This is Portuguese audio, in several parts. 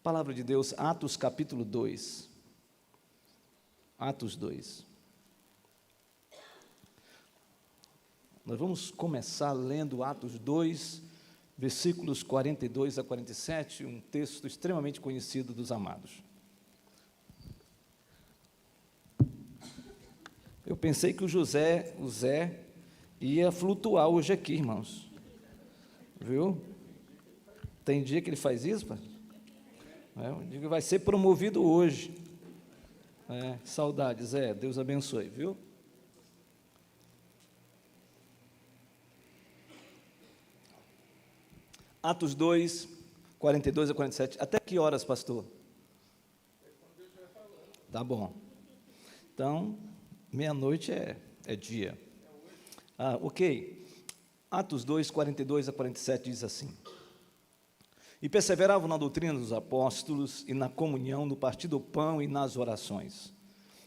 Palavra de Deus, Atos capítulo 2. Atos 2. Nós vamos começar lendo Atos 2, versículos 42 a 47, um texto extremamente conhecido dos amados. Eu pensei que o Zé ia flutuar hoje aqui, irmãos. Viu? Tem dia que ele faz isso, pai? Eu digo que vai ser promovido hoje. Saudades, Zé. Deus abençoe, viu? Atos 2, 42 a 47. Até que horas, pastor? Tá bom. Então, meia-noite é dia. Ok. Atos 2, 42 a 47 diz assim: E perseveravam na doutrina dos apóstolos e na comunhão, no partir do pão e nas orações.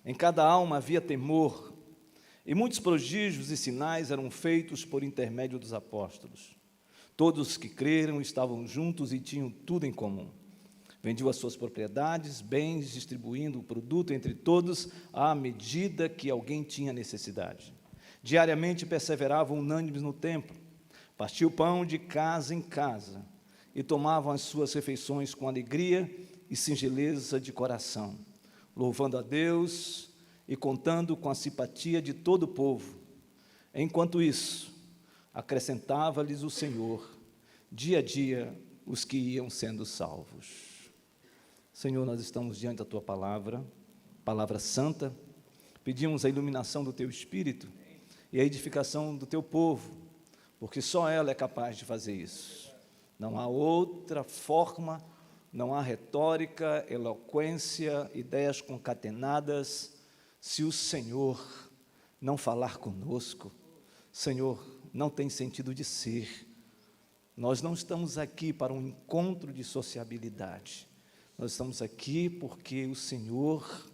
Em cada alma havia temor, e muitos prodígios e sinais eram feitos por intermédio dos apóstolos. Todos que creram estavam juntos e tinham tudo em comum. Vendiam as suas propriedades, bens, distribuindo o produto entre todos à medida que alguém tinha necessidade. Diariamente perseveravam unânimes no templo, partiam o pão de casa em casa e tomavam as suas refeições com alegria e singeleza de coração, louvando a Deus e contando com a simpatia de todo o povo. Enquanto isso, acrescentava-lhes o Senhor, dia a dia, os que iam sendo salvos. Senhor, nós estamos diante da Tua palavra, palavra santa, pedimos a iluminação do Teu Espírito e a edificação do Teu povo, porque só ela é capaz de fazer isso. Não há outra forma, não há retórica, eloquência, ideias concatenadas, se o Senhor não falar conosco. Senhor, não tem sentido de ser. Nós não estamos aqui para um encontro de sociabilidade. Nós estamos aqui porque o Senhor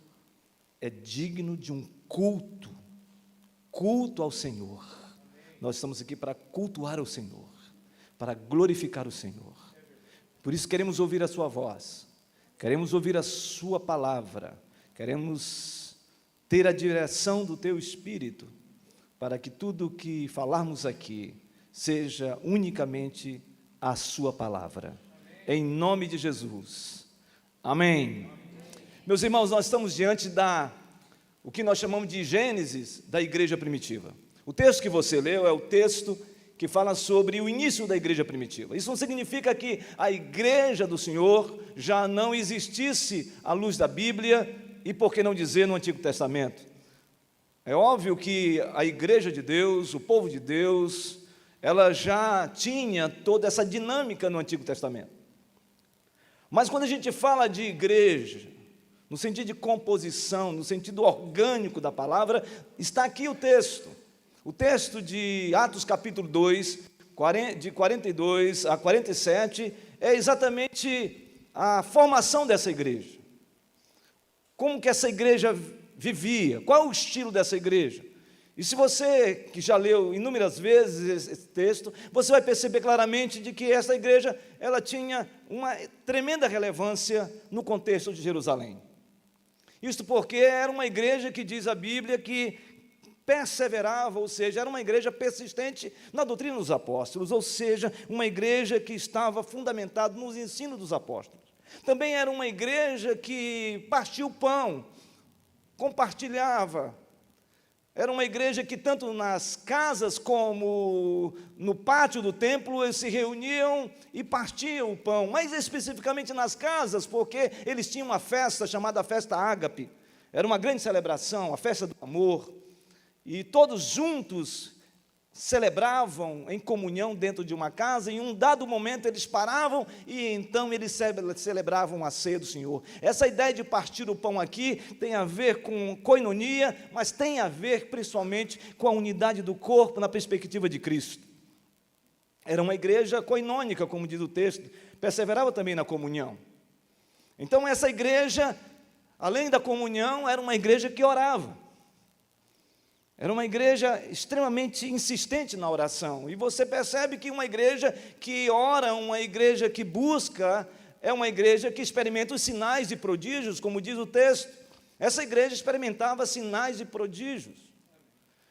é digno de um culto ao Senhor. Nós estamos aqui para cultuar o Senhor, para glorificar o Senhor. Por isso queremos ouvir a sua voz, queremos ouvir a sua palavra, queremos ter a direção do teu Espírito, para que tudo o que falarmos aqui seja unicamente a sua palavra. Em nome de Jesus. Amém. Meus irmãos, nós estamos diante o que nós chamamos de Gênesis da igreja primitiva. O texto que você leu é o texto que fala sobre o início da igreja primitiva. Isso não significa que a igreja do Senhor já não existisse à luz da Bíblia, e por que não dizer no Antigo Testamento. É óbvio que a igreja de Deus, o povo de Deus, ela já tinha toda essa dinâmica no Antigo Testamento. Mas quando a gente fala de igreja, no sentido de composição, no sentido orgânico da palavra, está aqui o texto. O texto de Atos capítulo 2, de 42 a 47, é exatamente a formação dessa igreja. Como que essa igreja vivia, qual é o estilo dessa igreja. E se você, que já leu inúmeras vezes esse texto, você vai perceber claramente de que essa igreja, ela tinha uma tremenda relevância no contexto de Jerusalém. Isto porque era uma igreja que diz a Bíblia que perseverava, ou seja, era uma igreja persistente na doutrina dos apóstolos, ou seja, uma igreja que estava fundamentada nos ensinos dos apóstolos. Também era uma igreja que partia o pão, compartilhava. Era uma igreja que tanto nas casas como no pátio do templo eles se reuniam e partiam o pão, mais especificamente nas casas, porque eles tinham uma festa chamada Festa Ágape. Era uma grande celebração, a festa do amor, e todos juntos celebravam em comunhão dentro de uma casa. Em um dado momento eles paravam e então eles celebravam a ceia do Senhor. Essa ideia de partir o pão aqui tem a ver com coinonia, mas tem a ver principalmente com a unidade do corpo na perspectiva de Cristo. Era uma igreja coinônica, como diz o texto, perseverava também na comunhão. Então essa igreja, além da comunhão, era uma igreja que orava. Era uma igreja extremamente insistente na oração, e você percebe que uma igreja que ora, uma igreja que busca é uma igreja que experimenta os sinais e prodígios, como diz o texto. Essa igreja experimentava sinais e prodígios.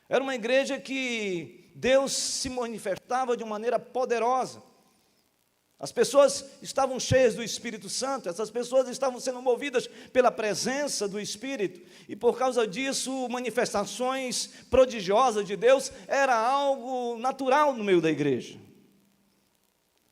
Era uma igreja que Deus se manifestava de uma maneira poderosa. As pessoas estavam cheias do Espírito Santo, essas pessoas estavam sendo movidas pela presença do Espírito, e por causa disso, manifestações prodigiosas de Deus era algo natural no meio da igreja.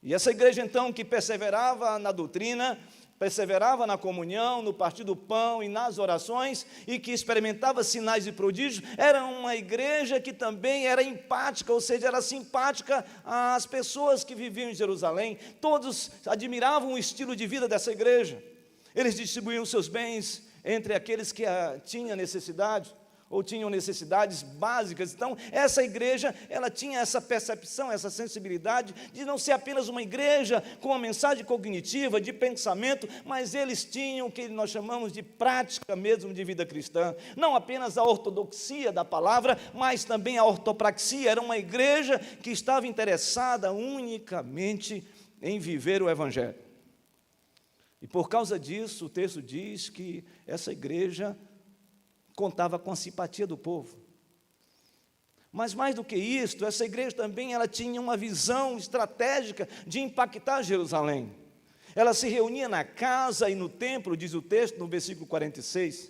E essa igreja, então, que perseverava na doutrina, perseverava na comunhão, no partir do pão e nas orações, e que experimentava sinais e prodígios, era uma igreja que também era empática, ou seja, era simpática às pessoas que viviam em Jerusalém. Todos admiravam o estilo de vida dessa igreja. Eles distribuíam seus bens entre aqueles que tinham necessidade, ou tinham necessidades básicas. Então, essa igreja, ela tinha essa percepção, essa sensibilidade de não ser apenas uma igreja com uma mensagem cognitiva, de pensamento, mas eles tinham o que nós chamamos de prática mesmo de vida cristã. Não apenas a ortodoxia da palavra, mas também a ortopraxia. Era uma igreja que estava interessada unicamente em viver o Evangelho. E por causa disso, o texto diz que essa igreja contava com a simpatia do povo. Mas mais do que isso, essa igreja também ela tinha uma visão estratégica de impactar Jerusalém. Ela se reunia na casa e no templo, diz o texto no versículo 46.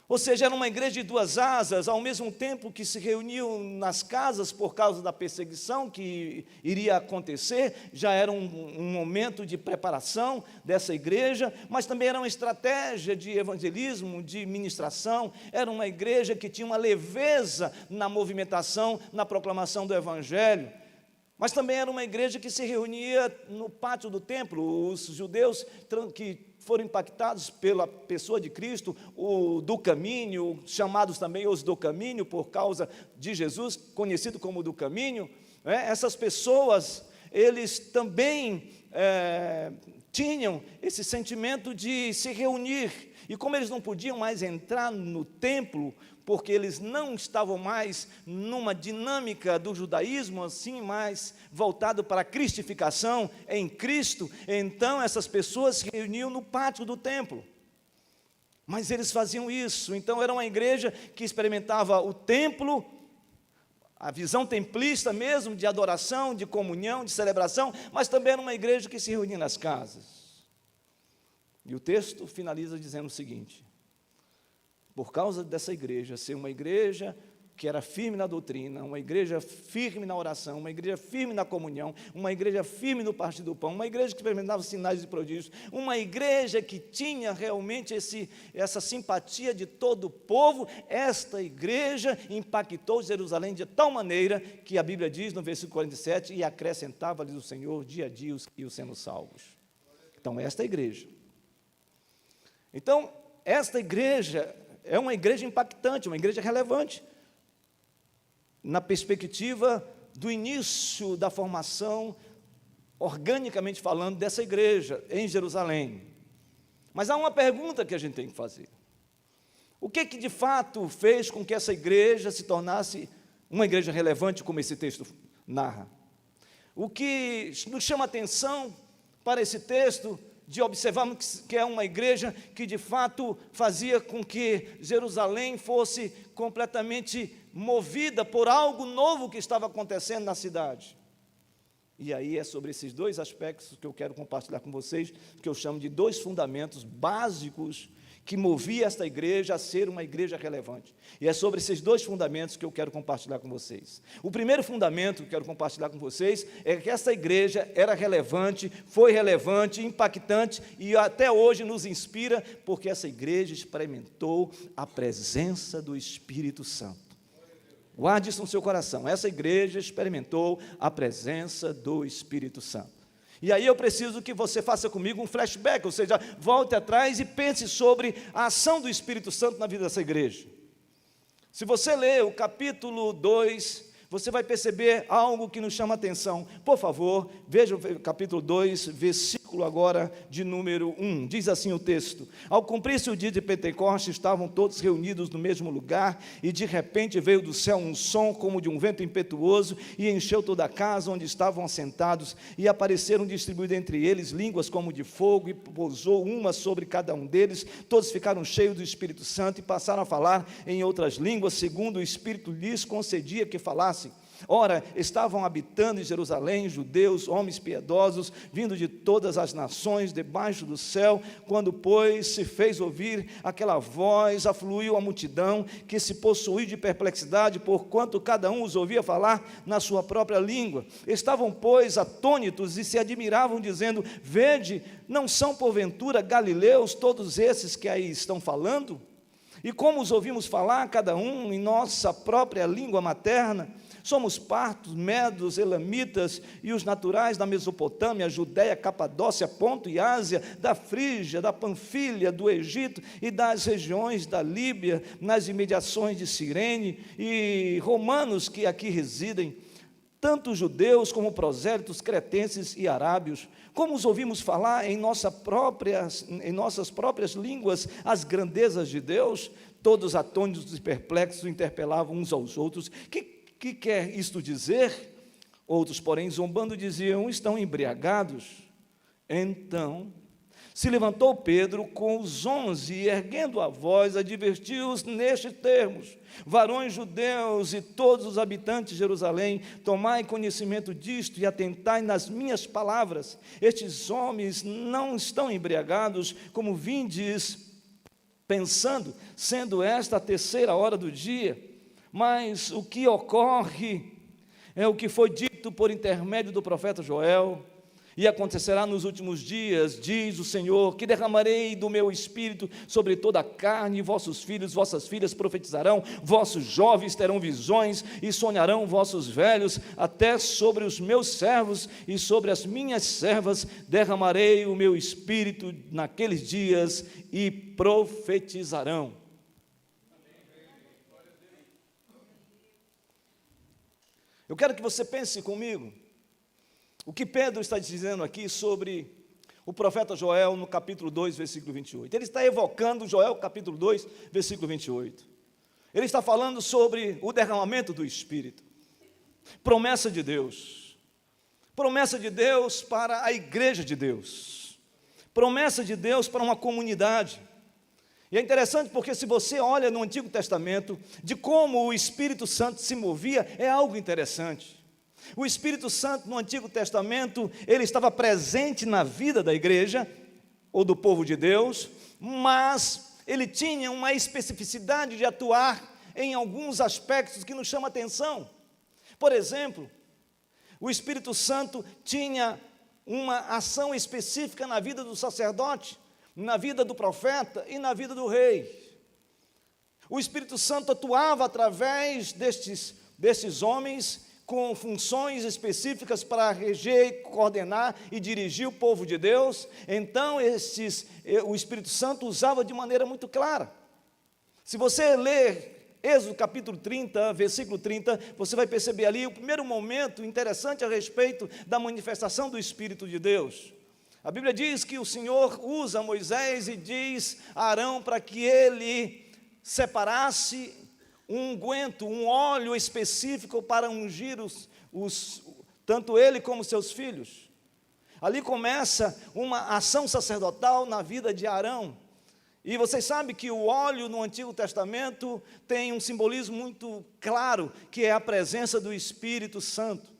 Ou seja, era uma igreja de duas asas, ao mesmo tempo que se reuniam nas casas por causa da perseguição que iria acontecer, já era um momento de preparação dessa igreja, mas também era uma estratégia de evangelismo, de ministração. Era uma igreja que tinha uma leveza na movimentação, na proclamação do Evangelho. Mas também era uma igreja que se reunia no pátio do templo. Os judeus que foram impactados pela pessoa de Cristo, o do caminho, chamados também os do caminho, por causa de Jesus, conhecido como do caminho, essas pessoas, eles também tinham esse sentimento de se reunir, e como eles não podiam mais entrar no templo, porque eles não estavam mais numa dinâmica do judaísmo, assim, mais voltado para a cristificação em Cristo, então essas pessoas se reuniam no pátio do templo. Mas eles faziam isso, então era uma igreja que experimentava o templo, a visão templista mesmo, de adoração, de comunhão, de celebração, mas também era uma igreja que se reunia nas casas. E o texto finaliza dizendo o seguinte: por causa dessa igreja ser uma igreja que era firme na doutrina, uma igreja firme na oração, uma igreja firme na comunhão, uma igreja firme no partir do pão, uma igreja que experimentava sinais e prodígios, uma igreja que tinha realmente essa simpatia de todo o povo, esta igreja impactou Jerusalém de tal maneira que a Bíblia diz no versículo 47, e acrescentava-lhes o Senhor dia a dia os que iam sendo salvos. Então, esta igreja. Então, esta igreja é uma igreja impactante, uma igreja relevante, na perspectiva do início da formação, organicamente falando, dessa igreja em Jerusalém. Mas há uma pergunta que a gente tem que fazer: o que de fato fez com que essa igreja se tornasse uma igreja relevante, como esse texto narra? O que nos chama a atenção para esse texto, de observarmos que é uma igreja que de fato fazia com que Jerusalém fosse completamente movida por algo novo que estava acontecendo na cidade. E aí é sobre esses dois aspectos que eu quero compartilhar com vocês, que eu chamo de dois fundamentos básicos que movia esta igreja a ser uma igreja relevante. E é sobre esses dois fundamentos que eu quero compartilhar com vocês. O primeiro fundamento que eu quero compartilhar com vocês é que esta igreja era relevante, foi relevante, impactante e até hoje nos inspira, porque essa igreja experimentou a presença do Espírito Santo. Guarde isso no seu coração. Essa igreja experimentou a presença do Espírito Santo. E aí eu preciso que você faça comigo um flashback, ou seja, volte atrás e pense sobre a ação do Espírito Santo na vida dessa igreja. Se você ler o capítulo 2, você vai perceber algo que nos chama a atenção. Por favor, veja o capítulo 2, versículo versículo agora de número 1. Diz assim o texto: ao cumprir-se o dia de Pentecostes, estavam todos reunidos no mesmo lugar, e de repente veio do céu um som como de um vento impetuoso, e encheu toda a casa onde estavam assentados, e apareceram distribuídas entre eles línguas como de fogo, e pousou uma sobre cada um deles. Todos ficaram cheios do Espírito Santo, e passaram a falar em outras línguas, segundo o Espírito lhes concedia que falassem. Ora, estavam habitando em Jerusalém judeus, homens piedosos, vindo de todas as nações debaixo do céu. Quando, pois, se fez ouvir aquela voz, afluiu a multidão, que se possuiu de perplexidade, porquanto cada um os ouvia falar na sua própria língua. Estavam, pois, atônitos e se admiravam, dizendo: vede, não são porventura galileus todos esses que aí estão falando? E como os ouvimos falar, cada um em nossa própria língua materna? Somos partos, medos, elamitas e os naturais da Mesopotâmia, Judéia, Capadócia, Ponto e Ásia, da Frígia, da Panfilha, do Egito e das regiões da Líbia, nas imediações de Cirene, e romanos que aqui residem, tanto judeus como prosélitos, cretenses e arábios. Como os ouvimos falar em nossas próprias línguas as grandezas de Deus? Todos atônitos e perplexos interpelavam uns aos outros: que quer isto dizer? Outros, porém, zombando, diziam: estão embriagados. Então se levantou Pedro com os 11, e erguendo a voz, advertiu-os nestes termos: varões judeus e todos os habitantes de Jerusalém, tomai conhecimento disto e atentai nas minhas palavras. Estes homens não estão embriagados, como vindes pensando, sendo esta a terceira hora do dia. Mas o que ocorre é o que foi dito por intermédio do profeta Joel: e acontecerá nos últimos dias, diz o Senhor, que derramarei do meu espírito sobre toda a carne, e vossos filhos, vossas filhas profetizarão, vossos jovens terão visões, e sonharão vossos velhos, até sobre os meus servos e sobre as minhas servas derramarei o meu espírito naqueles dias, e profetizarão. Eu quero que você pense comigo o que Pedro está dizendo aqui sobre o profeta Joel no capítulo 2, versículo 28. Ele está evocando Joel capítulo 2, versículo 28. Ele está falando sobre o derramamento do Espírito. Promessa de Deus. Promessa de Deus para a igreja de Deus. Promessa de Deus para uma comunidade. E é interessante porque se você olha no Antigo Testamento, de como o Espírito Santo se movia, é algo interessante. O Espírito Santo no Antigo Testamento, ele estava presente na vida da igreja, ou do povo de Deus, mas ele tinha uma especificidade de atuar em alguns aspectos que nos chamam a atenção. Por exemplo, o Espírito Santo tinha uma ação específica na vida do sacerdote, na vida do profeta e na vida do rei. O Espírito Santo atuava através destes homens com funções específicas para reger, coordenar e dirigir o povo de Deus. Então o Espírito Santo usava de maneira muito clara. Se você ler Êxodo capítulo 30, versículo 30, você vai perceber ali o primeiro momento interessante a respeito da manifestação do Espírito de Deus. A Bíblia diz que o Senhor usa Moisés e diz a Arão para que ele separasse um unguento, um óleo específico para ungir tanto ele como seus filhos. Ali começa uma ação sacerdotal na vida de Arão. E vocês sabem que o óleo no Antigo Testamento tem um simbolismo muito claro, que é a presença do Espírito Santo.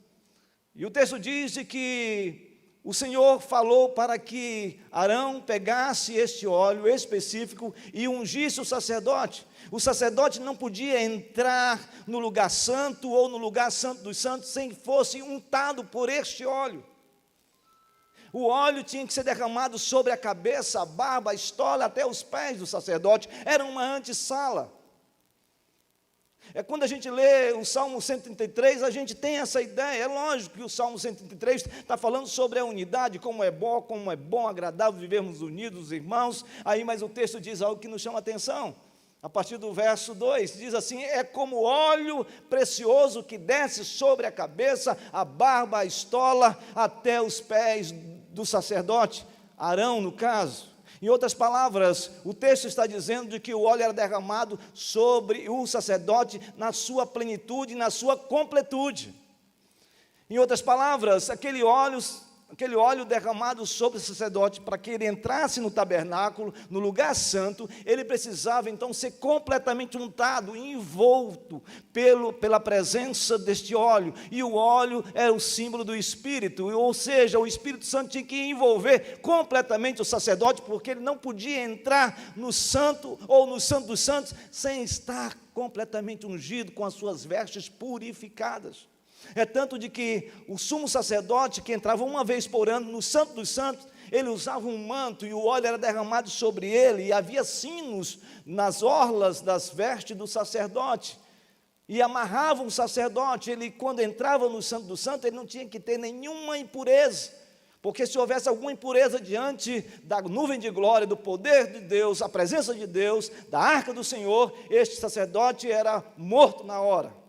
E o texto diz de que o Senhor falou para que Arão pegasse este óleo específico e ungisse o sacerdote. O sacerdote não podia entrar no lugar santo ou no lugar santo dos santos sem que fosse untado por este óleo. O óleo tinha que ser derramado sobre a cabeça, a barba, a estola, até os pés do sacerdote. Era uma antessala. É quando a gente lê o Salmo 133, a gente tem essa ideia. É lógico que o Salmo 133 está falando sobre a unidade, como é bom, agradável vivermos unidos, irmãos. Aí, mas o texto diz algo que nos chama a atenção. A partir do verso 2, diz assim: é como óleo precioso que desce sobre a cabeça, a barba, a estola, até os pés do sacerdote, Arão no caso. Em outras palavras, o texto está dizendo de que o óleo era derramado sobre o sacerdote na sua plenitude, na sua completude. Em outras palavras, aquele óleo derramado sobre o sacerdote, para que ele entrasse no tabernáculo, no lugar santo, ele precisava então ser completamente untado, envolto pela presença deste óleo, e o óleo é o símbolo do Espírito, ou seja, o Espírito Santo tinha que envolver completamente o sacerdote, porque ele não podia entrar no santo, ou no santo dos santos, sem estar completamente ungido, com as suas vestes purificadas. É tanto de que o sumo sacerdote, que entrava uma vez por ano no Santo dos Santos, ele usava um manto e o óleo era derramado sobre ele, e havia sinos nas orlas das vestes do sacerdote, e amarravam o sacerdote. Ele, quando entrava no Santo dos Santos, ele não tinha que ter nenhuma impureza, porque se houvesse alguma impureza diante da nuvem de glória, do poder de Deus, a presença de Deus, da arca do Senhor, este sacerdote era morto na hora.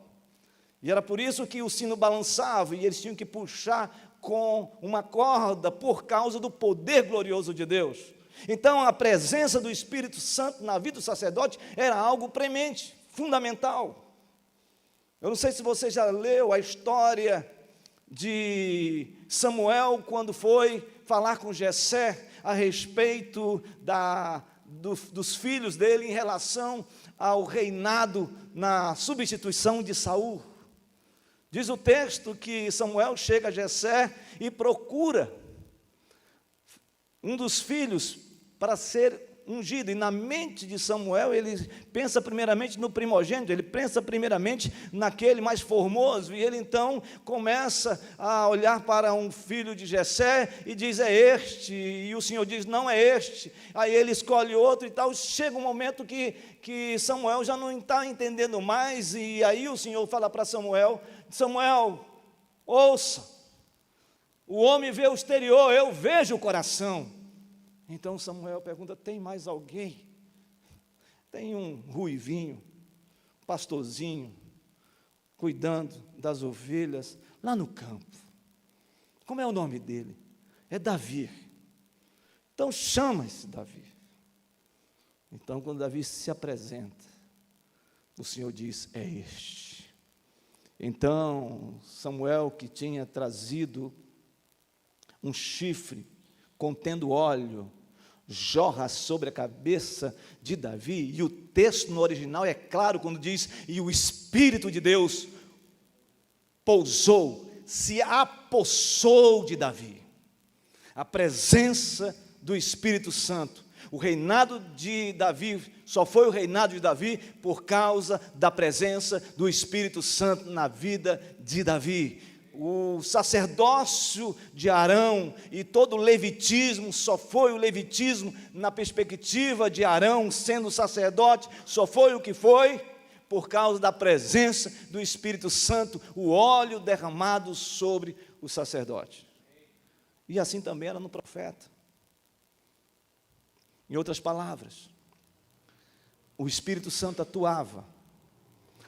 E era por isso que o sino balançava, e eles tinham que puxar com uma corda, por causa do poder glorioso de Deus. Então, a presença do Espírito Santo na vida do sacerdote era algo premente, fundamental. Eu não sei se você já leu a história de Samuel, quando foi falar com Jessé a respeito dos filhos dele em relação ao reinado na substituição de Saul. Diz o texto que Samuel chega a Jessé e procura um dos filhos para ser ungido, e na mente de Samuel ele pensa primeiramente no primogênito, ele pensa primeiramente naquele mais formoso, e ele então começa a olhar para um filho de Jessé e diz: é este, e o Senhor diz: não é este. Aí ele escolhe outro e tal. Chega um momento que Samuel já não está entendendo mais, e aí o Senhor fala para Samuel: Samuel, ouça, o homem vê o exterior, eu vejo o coração. Então Samuel pergunta: tem mais alguém? Tem um ruivinho, pastorzinho, cuidando das ovelhas lá no campo. Como é o nome dele? É Davi. Então chama esse Davi. Então, quando Davi se apresenta, o Senhor diz: é este. Então Samuel, que tinha trazido um chifre contendo óleo, jorra sobre a cabeça de Davi, e o texto no original é claro quando diz: e o Espírito de Deus pousou, se apossou de Davi. A presença do Espírito Santo. O reinado de Davi só foi o reinado de Davi por causa da presença do Espírito Santo na vida de Davi. O sacerdócio de Arão e todo o levitismo só foi o levitismo na perspectiva de Arão sendo sacerdote, só foi o que foi por causa da presença do Espírito Santo, o óleo derramado sobre o sacerdote. E assim também era no profeta. Em outras palavras, o Espírito Santo atuava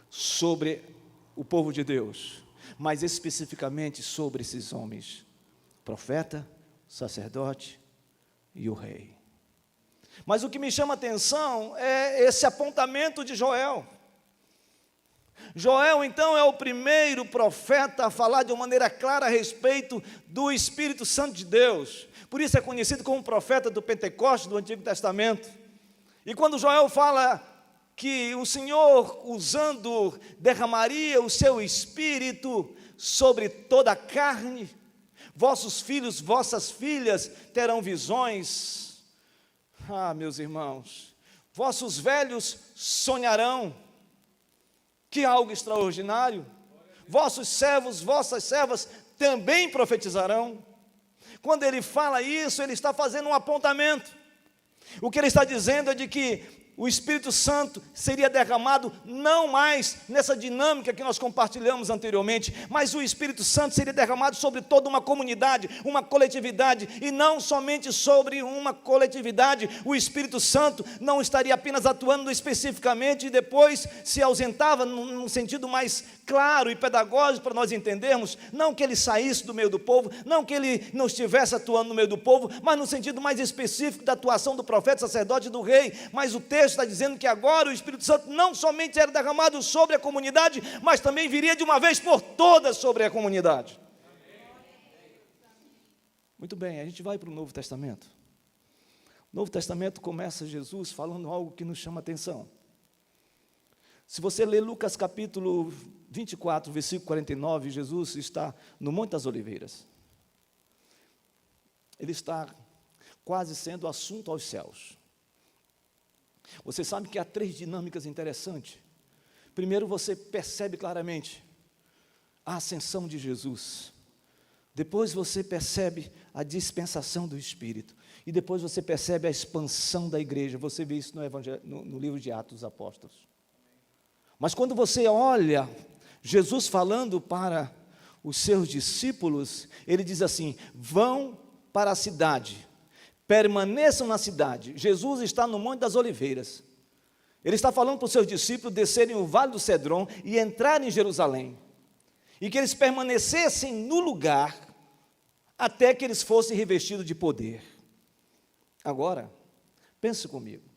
sobre o povo de Deus, mas especificamente sobre esses homens: profeta, sacerdote e o rei. Mas o que me chama a atenção é esse apontamento de Joel. Joel, então, é o primeiro profeta a falar de uma maneira clara a respeito do Espírito Santo de Deus. Por isso é conhecido como profeta do Pentecostes do Antigo Testamento. E quando Joel fala que o Senhor, derramaria o seu Espírito sobre toda a carne, vossos filhos, vossas filhas terão visões. Ah, meus irmãos, vossos velhos sonharão. Que algo extraordinário. Vossos servos, vossas servas também profetizarão. Quando ele fala isso, ele está fazendo um apontamento. O que ele está dizendo é de que o Espírito Santo seria derramado não mais nessa dinâmica que nós compartilhamos anteriormente, mas o Espírito Santo seria derramado sobre toda uma comunidade, uma coletividade, e não somente sobre uma coletividade. O Espírito Santo não estaria apenas atuando especificamente e depois se ausentava num sentido mais claro e pedagógico para nós entendermos, não que ele saísse do meio do povo, não que ele não estivesse atuando no meio do povo, mas no sentido mais específico da atuação do profeta, sacerdote e do rei. Mas o texto está dizendo que agora o Espírito Santo não somente era derramado sobre a comunidade, mas também viria de uma vez por todas sobre a comunidade. Muito bem, a gente vai para o Novo Testamento. O Novo Testamento começa Jesus falando algo que nos chama a atenção. Se você ler Lucas capítulo 24, versículo 49, Jesus está no Monte das Oliveiras. Ele está quase sendo assunto aos céus. Você sabe que há 3 dinâmicas interessantes. Primeiro, você percebe claramente a ascensão de Jesus. Depois você percebe a dispensação do Espírito. E depois você percebe a expansão da igreja. Você vê isso no livro de Atos dos Apóstolos. Mas quando você olha Jesus falando para os seus discípulos, ele diz assim: vão para a cidade, permaneçam na cidade. Jesus está no Monte das Oliveiras. Ele está falando para os seus discípulos descerem o Vale do Cedron e entrarem em Jerusalém, e que eles permanecessem no lugar até que eles fossem revestidos de poder. Agora, pense comigo.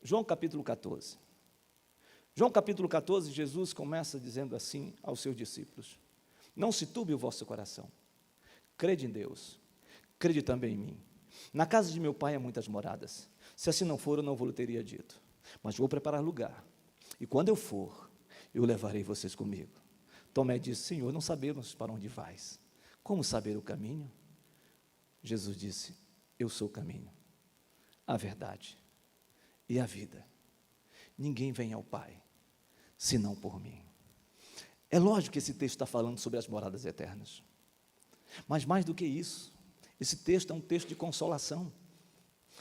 João capítulo 14. João capítulo 14, Jesus começa dizendo assim aos seus discípulos: não se turbe o vosso coração, crede em Deus, crede também em mim. Na casa de meu pai há muitas moradas, se assim não for, eu não vou teria dito, mas vou preparar lugar, e quando eu for, eu levarei vocês comigo. Tomé disse: Senhor, não sabemos para onde vais, como saber o caminho? Jesus disse: eu sou o caminho, a verdade e a vida. Ninguém vem ao Pai senão por mim. É lógico que esse texto está falando sobre as moradas eternas, mas mais do que isso, esse texto é um texto de consolação.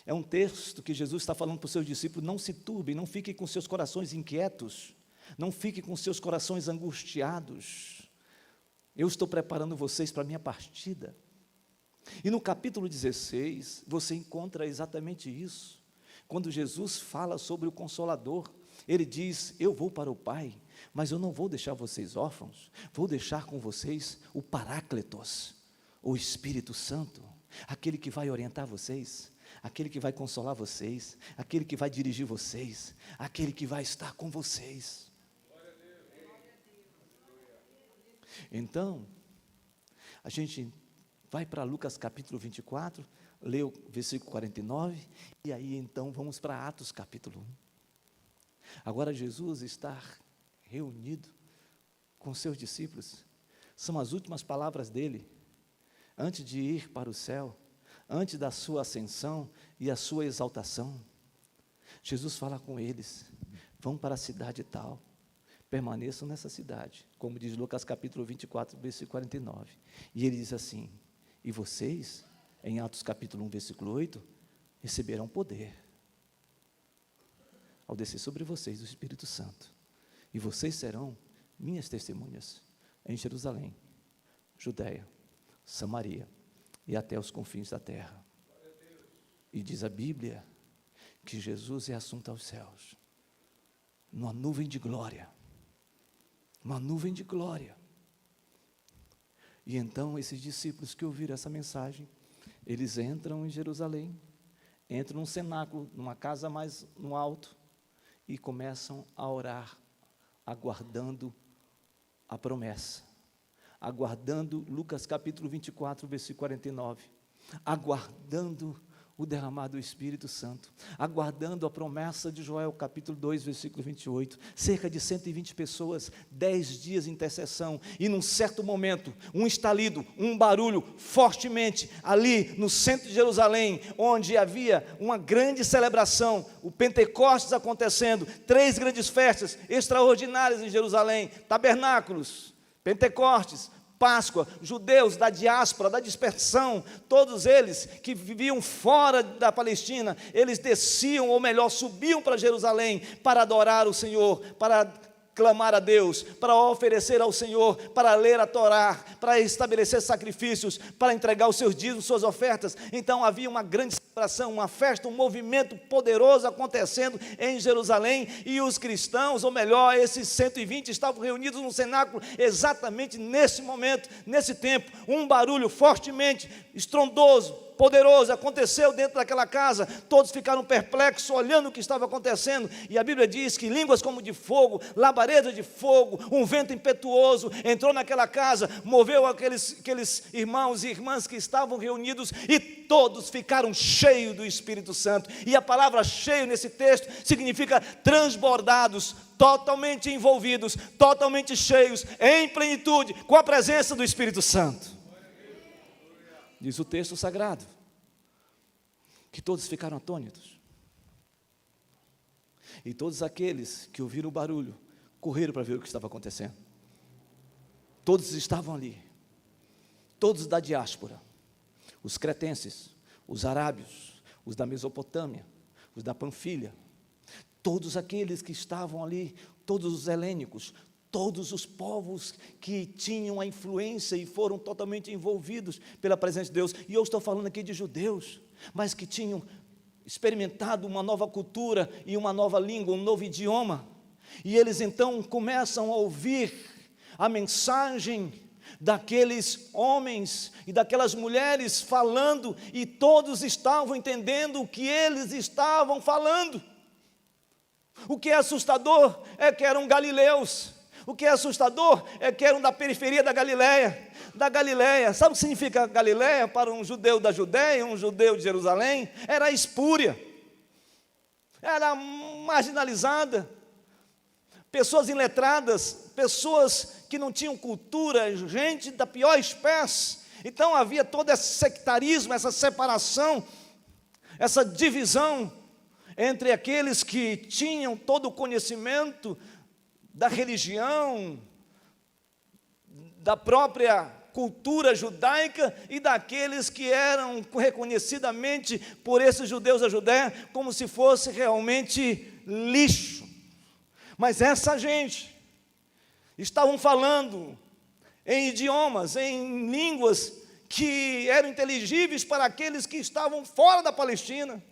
É um texto que Jesus está falando para os seus discípulos: não se turbem, não fiquem com seus corações inquietos, não fiquem com seus corações angustiados. Eu estou preparando vocês para a minha partida. E no capítulo 16, você encontra exatamente isso. Quando Jesus fala sobre o Consolador, ele diz: eu vou para o Pai, mas eu não vou deixar vocês órfãos, vou deixar com vocês o Paráclitos, o Espírito Santo, aquele que vai orientar vocês, aquele que vai consolar vocês, aquele que vai dirigir vocês, aquele que vai estar com vocês. Então, a gente vai para Lucas capítulo 24, lê o versículo 49, e aí então vamos para Atos capítulo 1. Agora Jesus está reunido com seus discípulos, são as últimas palavras dele, antes de ir para o céu, antes da sua ascensão e a sua exaltação. Jesus fala com eles: vão para a cidade tal, permaneçam nessa cidade, como diz Lucas capítulo 24, versículo 49, e ele diz assim: e vocês, em Atos capítulo 1, versículo 8, receberão poder, ao descer sobre vocês o Espírito Santo, e vocês serão minhas testemunhas em Jerusalém, Judeia, Samaria e até os confins da terra. E diz a Bíblia que Jesus é assunto aos céus, numa nuvem de glória, uma nuvem de glória. E então esses discípulos que ouviram essa mensagem, eles entram em Jerusalém, entram num cenáculo, numa casa mais no alto, e começam a orar, aguardando a promessa, aguardando Lucas capítulo 24, versículo 49, aguardando o derramado do Espírito Santo, aguardando a promessa de Joel capítulo 2, versículo 28, cerca de 120 pessoas, 10 dias de intercessão, e num certo momento, um estalido, um barulho, fortemente, ali no centro de Jerusalém, onde havia uma grande celebração, o Pentecostes acontecendo, 3 grandes festas extraordinárias em Jerusalém, tabernáculos, Pentecostes, Páscoa, judeus da diáspora, da dispersão, todos eles que viviam fora da Palestina, eles desciam, ou melhor, subiam para Jerusalém para adorar o Senhor, para clamar a Deus, para oferecer ao Senhor, para ler a Torá, para estabelecer sacrifícios, para entregar os seus dízimos, suas ofertas. Então havia uma grande celebração, uma festa, um movimento poderoso acontecendo em Jerusalém, e os cristãos, ou melhor, esses 120 estavam reunidos no cenáculo exatamente nesse momento, nesse tempo. Um barulho fortemente estrondoso, poderoso aconteceu dentro daquela casa. Todos ficaram perplexos, olhando o que estava acontecendo, e a Bíblia diz que línguas como de fogo, labareda de fogo, um vento impetuoso entrou naquela casa, moveu aqueles irmãos e irmãs que estavam reunidos, e todos ficaram cheios do Espírito Santo. E a palavra cheio nesse texto significa transbordados, totalmente envolvidos, totalmente cheios, em plenitude, com a presença do Espírito Santo. Diz o texto sagrado, que todos ficaram atônitos. E todos aqueles que ouviram o barulho, correram para ver o que estava acontecendo. Todos estavam ali, todos da diáspora, os cretenses, os arábios, os da Mesopotâmia, os da Panfilha, todos aqueles que estavam ali, todos os helênicos, todos os povos que tinham a influência e foram totalmente envolvidos pela presença de Deus. E eu estou falando aqui de judeus, mas que tinham experimentado uma nova cultura e uma nova língua, um novo idioma. E eles então começam a ouvir a mensagem daqueles homens e daquelas mulheres falando, e todos estavam entendendo o que eles estavam falando. O que é assustador é que eram galileus. O que é assustador é que eram da periferia da Galileia. Sabe o que significa Galileia para um judeu da Judéia, um judeu de Jerusalém? Era espúria, era marginalizada, pessoas iletradas, pessoas que não tinham cultura, gente da pior espécie. Então havia todo esse sectarismo, essa separação, essa divisão entre aqueles que tinham todo o conhecimento da religião, da própria cultura judaica, e daqueles que eram reconhecidamente por esses judeus da Judéia como se fosse realmente lixo. Mas essa gente estavam falando em idiomas, em línguas que eram inteligíveis para aqueles que estavam fora da Palestina.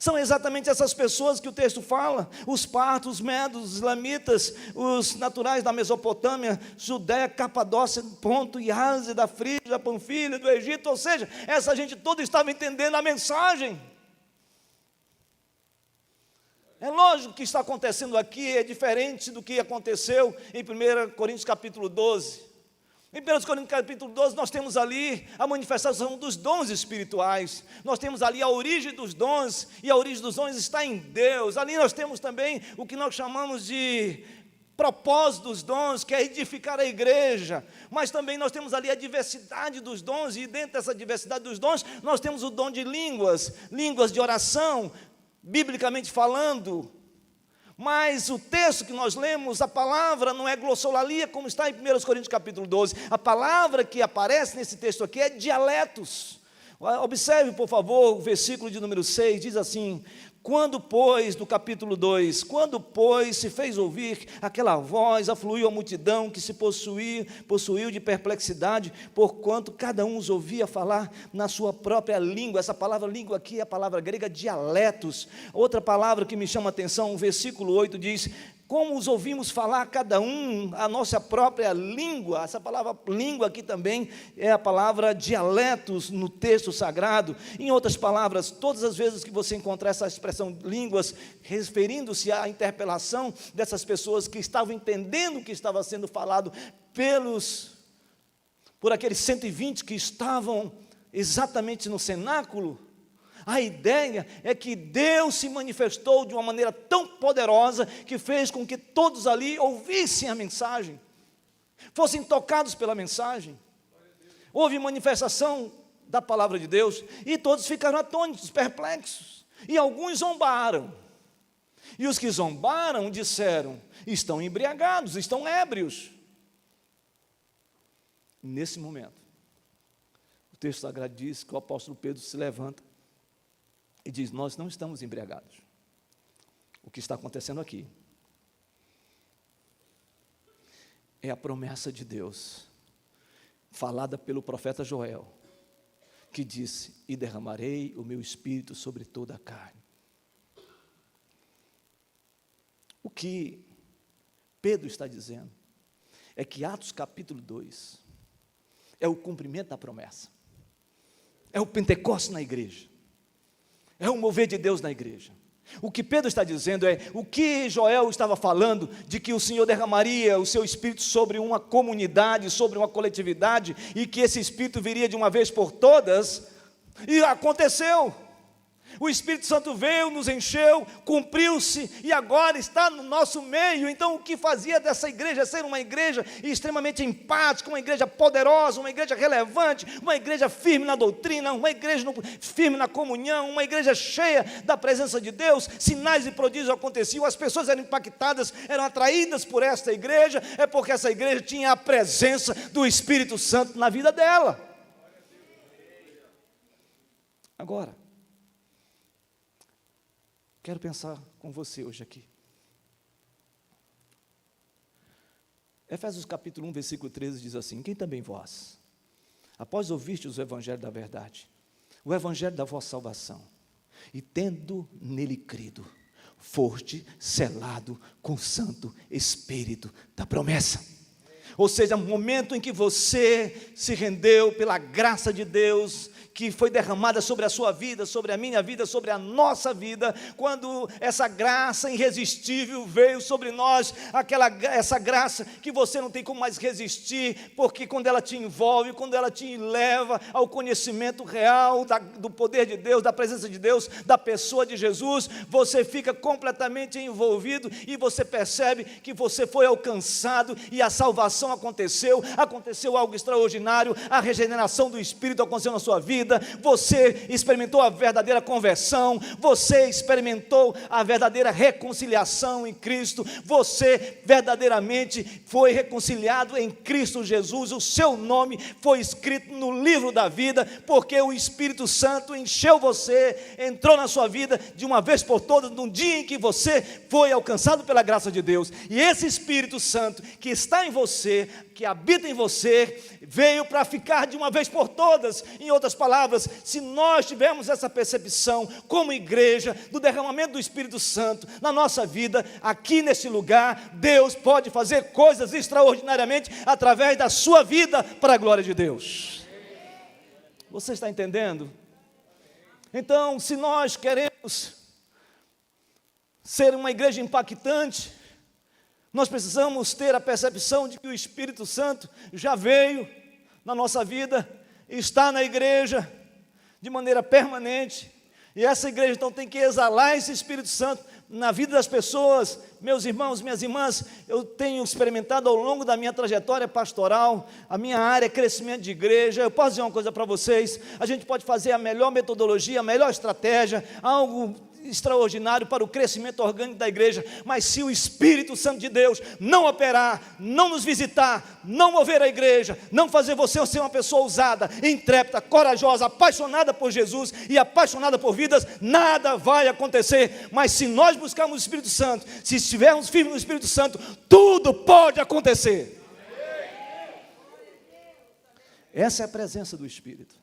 São exatamente essas pessoas que o texto fala: os partos, os medos, os islamitas, os naturais da Mesopotâmia, Judéia, Capadócia, Ponto e Ásia, da Frígia, da Panfilha, do Egito. Ou seja, essa gente toda estava entendendo a mensagem. É lógico que o que está acontecendo aqui é diferente do que aconteceu em 1 Coríntios capítulo 12. Em 1 Coríntios capítulo 12, nós temos ali a manifestação dos dons espirituais, nós temos ali a origem dos dons, e a origem dos dons está em Deus. Ali nós temos também o que nós chamamos de propósito dos dons, que é edificar a igreja, mas também nós temos ali a diversidade dos dons, e dentro dessa diversidade dos dons, nós temos o dom de línguas, línguas de oração, biblicamente falando. Mas o texto que nós lemos, a palavra não é glossolalia, como está em 1 Coríntios capítulo 12. A palavra que aparece nesse texto aqui é dialetos. Observe, por favor, o versículo de número 6, diz assim: quando, pois, do capítulo 2, quando, pois, se fez ouvir aquela voz, afluiu a multidão que se possuiu de perplexidade, porquanto cada um os ouvia falar na sua própria língua. Essa palavra língua aqui é a palavra grega dialetos. Outra palavra que me chama a atenção, o versículo 8 diz: como os ouvimos falar cada um a nossa própria língua. Essa palavra língua aqui também é a palavra dialetos no texto sagrado. Em outras palavras, todas as vezes que você encontrar essa expressão línguas, referindo-se à interpelação dessas pessoas que estavam entendendo o que estava sendo falado por aqueles 120 que estavam exatamente no cenáculo, a ideia é que Deus se manifestou de uma maneira tão poderosa que fez com que todos ali ouvissem a mensagem, fossem tocados pela mensagem. Houve manifestação da palavra de Deus e todos ficaram atônitos, perplexos, e alguns zombaram. E os que zombaram disseram: estão embriagados, estão ébrios. Nesse momento, o texto sagrado diz que o apóstolo Pedro se levanta e diz: nós não estamos embriagados. O que está acontecendo aqui é a promessa de Deus, falada pelo profeta Joel, que disse: e derramarei o meu espírito sobre toda a carne. O que Pedro está dizendo é que Atos capítulo 2 é o cumprimento da promessa, é o Pentecostes na igreja, é o mover de Deus na igreja. O que Pedro está dizendo é o que Joel estava falando, de que o Senhor derramaria o seu Espírito sobre uma comunidade, sobre uma coletividade, e que esse Espírito viria de uma vez por todas, e aconteceu. O Espírito Santo veio, nos encheu, cumpriu-se e agora está no nosso meio. Então o que fazia dessa igreja ser uma igreja extremamente empática, uma igreja poderosa, uma igreja relevante, uma igreja firme na doutrina, uma igreja firme na comunhão, uma igreja cheia da presença de Deus, sinais e prodígios aconteciam, as pessoas eram impactadas, eram atraídas por esta igreja, é porque essa igreja tinha a presença do Espírito Santo na vida dela. Agora, quero pensar com você hoje aqui. Efésios capítulo 1, versículo 13 diz assim: quem também vós, após ouvistes o evangelho da verdade, o evangelho da vossa salvação, e tendo nele crido, foste selado com o Santo Espírito da promessa. Ou seja, no momento em que você se rendeu pela graça de Deus, que foi derramada sobre a sua vida, sobre a minha vida, sobre a nossa vida, quando essa graça irresistível veio sobre nós, essa graça que você não tem como mais resistir, porque quando ela te envolve, quando ela te leva ao conhecimento real do poder de Deus, da presença de Deus, da pessoa de Jesus, você fica completamente envolvido e você percebe que você foi alcançado e a salvação aconteceu algo extraordinário, a regeneração do Espírito aconteceu na sua vida, você experimentou a verdadeira conversão, você experimentou a verdadeira reconciliação em Cristo, você verdadeiramente foi reconciliado em Cristo Jesus, o seu nome foi escrito no livro da vida, porque o Espírito Santo encheu você, entrou na sua vida de uma vez por todas, num dia em que você foi alcançado pela graça de Deus, e esse Espírito Santo que está em você, que habita em você, veio para ficar de uma vez por todas. Em outras palavras, se nós tivermos essa percepção como igreja, do derramamento do Espírito Santo na nossa vida, aqui nesse lugar, Deus pode fazer coisas extraordinariamente através da sua vida, para a glória de Deus. Você está entendendo? Então, se nós queremos ser uma igreja impactante, nós precisamos ter a percepção de que o Espírito Santo já veio na nossa vida, está na igreja de maneira permanente, e essa igreja então tem que exalar esse Espírito Santo na vida das pessoas. Meus irmãos, minhas irmãs, eu tenho experimentado ao longo da minha trajetória pastoral, a minha área é crescimento de igreja. Eu posso dizer uma coisa para vocês: a gente pode fazer a melhor metodologia, a melhor estratégia, algo extraordinário para o crescimento orgânico da igreja, mas se o Espírito Santo de Deus não operar, não nos visitar, não mover a igreja, não fazer você ser uma pessoa ousada, intrépida, corajosa, apaixonada por Jesus e apaixonada por vidas, nada vai acontecer. Mas se nós buscarmos o Espírito Santo, se estivermos firmes no Espírito Santo, tudo pode acontecer. Essa é a presença do Espírito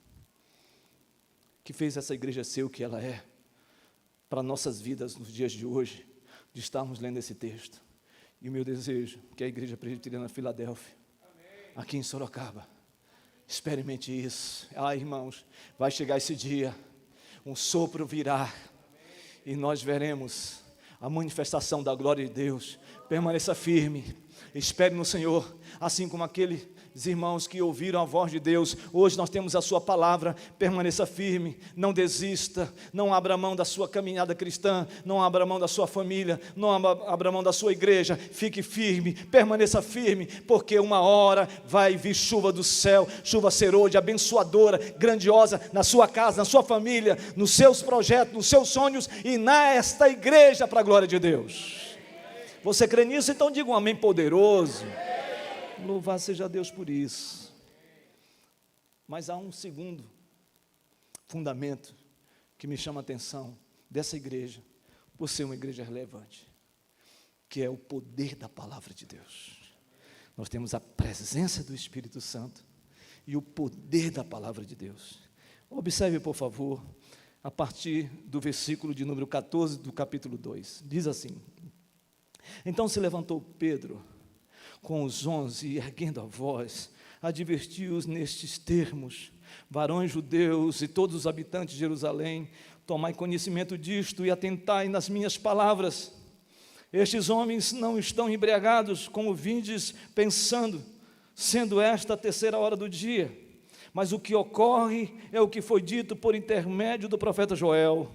que fez essa igreja ser o que ela é para nossas vidas nos dias de hoje, de estarmos lendo esse texto. E o meu desejo é que a Igreja Presbiteriana Filadélfia, aqui em Sorocaba, experimente isso. Irmãos, vai chegar esse dia, um sopro virá, e nós veremos a manifestação da glória de Deus. Permaneça firme, espere no Senhor, assim como aqueles irmãos que ouviram a voz de Deus. Hoje nós temos a sua palavra. Permaneça firme, não desista, não abra mão da sua caminhada cristã, não abra mão da sua família, não abra mão da sua igreja. Fique firme, permaneça firme, porque uma hora vai vir chuva do céu, chuva serôdia, abençoadora, grandiosa, na sua casa, na sua família, nos seus projetos, nos seus sonhos e nesta igreja, para a glória de Deus. Você crê nisso? Então diga um amém poderoso. Louvado seja Deus por isso. Mas há um segundo fundamento que me chama a atenção dessa igreja, por ser uma igreja relevante, que é o poder da palavra de Deus. Nós temos a presença do Espírito Santo e o poder da palavra de Deus. Observe, por favor, a partir do versículo de número 14 do capítulo 2. Diz assim: Então se levantou Pedro com os 11 e, erguendo a voz, advertiu-os nestes termos: varões judeus e todos os habitantes de Jerusalém, tomai conhecimento disto e atentai nas minhas palavras. Estes homens não estão embriagados, como vindes pensando, sendo esta a 3ª hora do dia. Mas o que ocorre é o que foi dito por intermédio do profeta Joel.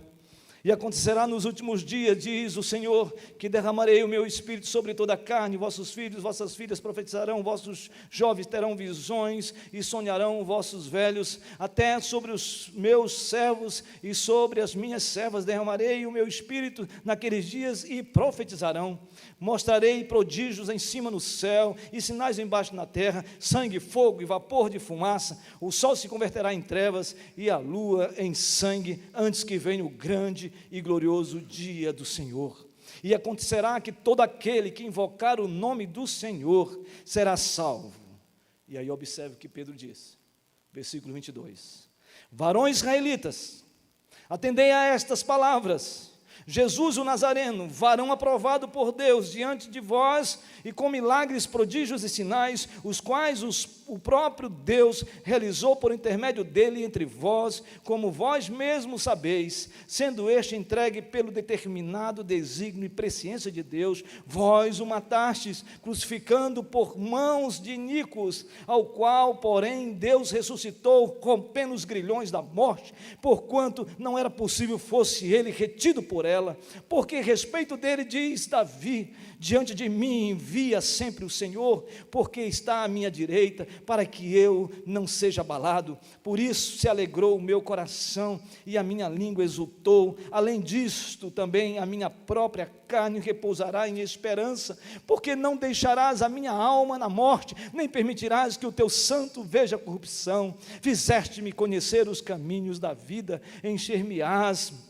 E acontecerá nos últimos dias, diz o Senhor, que derramarei o meu espírito sobre toda a carne, vossos filhos, vossas filhas profetizarão, vossos jovens terão visões e sonharão vossos velhos, até sobre os meus servos e sobre as minhas servas derramarei o meu espírito naqueles dias e profetizarão. Mostrarei prodígios em cima no céu e sinais embaixo na terra, sangue, fogo e vapor de fumaça. O sol se converterá em trevas e a lua em sangue, antes que venha o grande e glorioso dia do Senhor. E acontecerá que todo aquele que invocar o nome do Senhor será salvo. E aí observe o que Pedro diz, versículo 22. Varões israelitas, atendei a estas palavras. Jesus o Nazareno, varão aprovado por Deus diante de vós, e com milagres, prodígios e sinais, os quais o próprio Deus realizou por intermédio dele entre vós, como vós mesmos sabeis, sendo este entregue pelo determinado desígnio e presciência de Deus, vós o matastes, crucificando por mãos de iníquos, ao qual, porém, Deus ressuscitou, rompendo os grilhões da morte, porquanto não era possível fosse ele retido por ela, porque a respeito dele diz Davi: diante de mim envia sempre o Senhor, porque está à minha direita, para que eu não seja abalado. Por isso se alegrou o meu coração e a minha língua exultou. Além disto, também a minha própria carne repousará em esperança, porque não deixarás a minha alma na morte, nem permitirás que o teu santo veja corrupção. Fizeste-me conhecer os caminhos da vida, encher-me-ás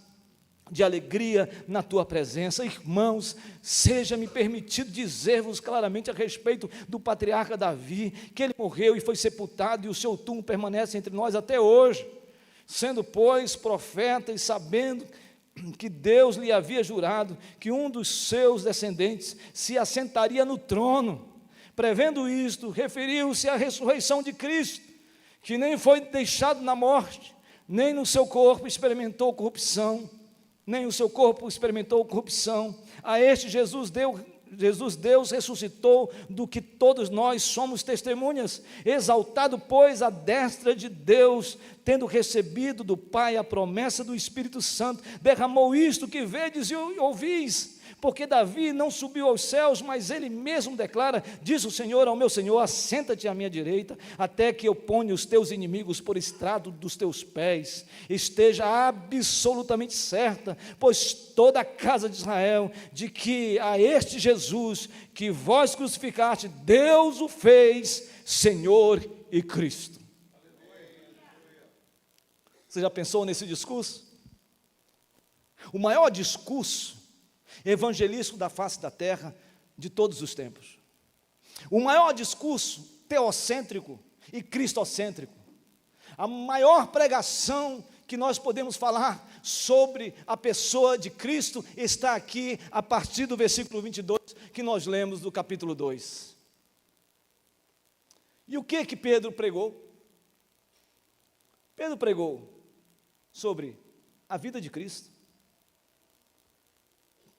de alegria na tua presença. Irmãos, seja-me permitido dizer-vos claramente a respeito do patriarca Davi, que ele morreu e foi sepultado, e o seu túmulo permanece entre nós até hoje. Sendo, pois, profeta e sabendo que Deus lhe havia jurado que um dos seus descendentes se assentaria no trono, prevendo isto, referiu-se à ressurreição de Cristo, que nem foi deixado na morte, nem no seu corpo experimentou corrupção, nem o seu corpo experimentou corrupção. A este Jesus Deus ressuscitou, do que todos nós somos testemunhas, exaltado, pois, à destra de Deus, tendo recebido do Pai a promessa do Espírito Santo, derramou isto que vedes e ouvis. Porque Davi não subiu aos céus, mas ele mesmo declara: diz o Senhor ao meu Senhor, assenta-te à minha direita, até que eu ponha os teus inimigos por estrado dos teus pés. Esteja absolutamente certa, pois toda a casa de Israel, de que a este Jesus, que vós crucificaste, Deus o fez Senhor e Cristo. Você já pensou nesse discurso? O maior discurso evangelístico da face da terra de todos os tempos. O maior discurso teocêntrico e cristocêntrico. A maior pregação que nós podemos falar sobre a pessoa de Cristo está aqui a partir do versículo 22 que nós lemos do capítulo 2. E o que Pedro pregou? Pedro pregou sobre a vida de Cristo.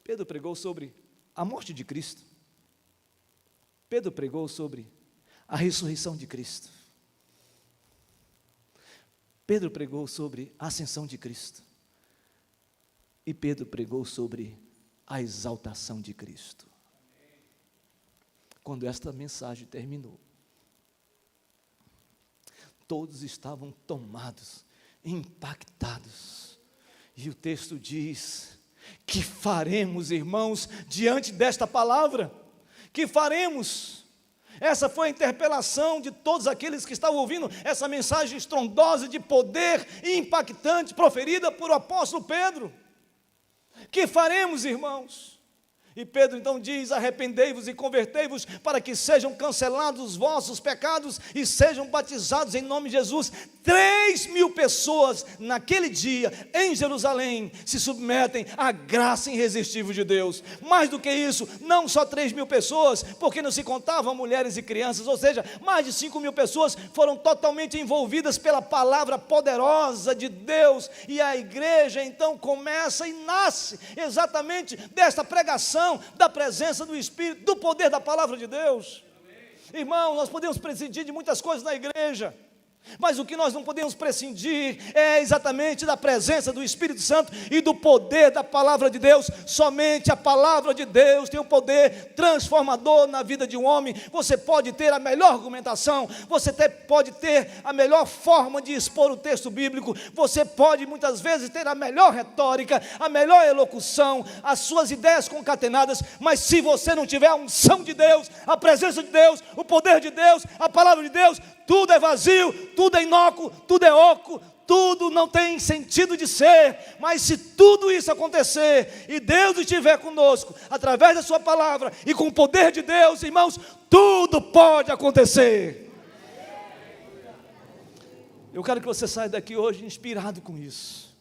Pedro pregou sobre a morte de Cristo. Pedro pregou sobre a ressurreição de Cristo. Pedro pregou sobre a ascensão de Cristo. E Pedro pregou sobre a exaltação de Cristo. Quando esta mensagem terminou, todos estavam tomados, impactados. E o texto diz: que faremos, irmãos, diante desta palavra? Que faremos? Essa foi a interpelação de todos aqueles que estavam ouvindo essa mensagem estrondosa de poder e impactante proferida por o apóstolo Pedro. Que faremos, irmãos? E Pedro então diz: arrependei-vos e convertei-vos, para que sejam cancelados os vossos pecados e sejam batizados em nome de Jesus. 3.000 pessoas naquele dia em Jerusalém se submetem à graça irresistível de Deus. Mais do que isso, não só 3.000 pessoas, porque não se contavam mulheres e crianças, ou seja, mais de 5.000 pessoas foram totalmente envolvidas pela palavra poderosa de Deus. E a igreja então começa e nasce exatamente desta pregação da presença do Espírito, do poder da palavra de Deus. Amém. Irmão, nós podemos prescindir de muitas coisas na igreja, mas o que nós não podemos prescindir é exatamente da presença do Espírito Santo e do poder da palavra de Deus. Somente a palavra de Deus tem um poder transformador na vida de um homem. Você pode ter a melhor argumentação, você pode ter a melhor forma de expor o texto bíblico, você pode muitas vezes ter a melhor retórica, a melhor elocução, as suas ideias concatenadas, mas se você não tiver a unção de Deus, a presença de Deus, o poder de Deus, a palavra de Deus, tudo é vazio, tudo é inócuo, tudo é oco, tudo não tem sentido de ser. Mas se tudo isso acontecer e Deus estiver conosco, através da sua palavra e com o poder de Deus, irmãos, tudo pode acontecer. Eu quero que você saia daqui hoje inspirado com isso,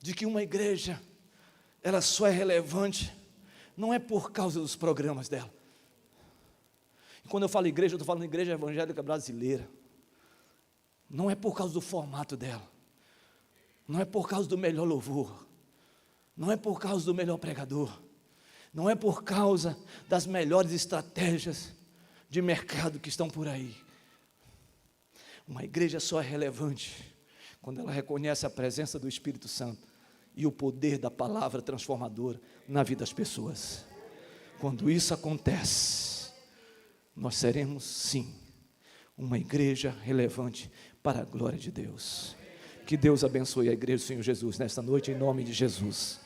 de que uma igreja, ela só é relevante, não é por causa dos programas dela. Quando eu falo igreja, eu estou falando igreja evangélica brasileira. Não é por causa do formato dela, não é por causa do melhor louvor, não é por causa do melhor pregador, não é por causa das melhores estratégias de mercado que estão por aí. Uma igreja só é relevante quando ela reconhece a presença do Espírito Santo e o poder da palavra transformadora na vida das pessoas. Quando isso acontece, nós seremos, sim, uma igreja relevante para a glória de Deus. Que Deus abençoe a igreja do Senhor Jesus nesta noite, em nome de Jesus.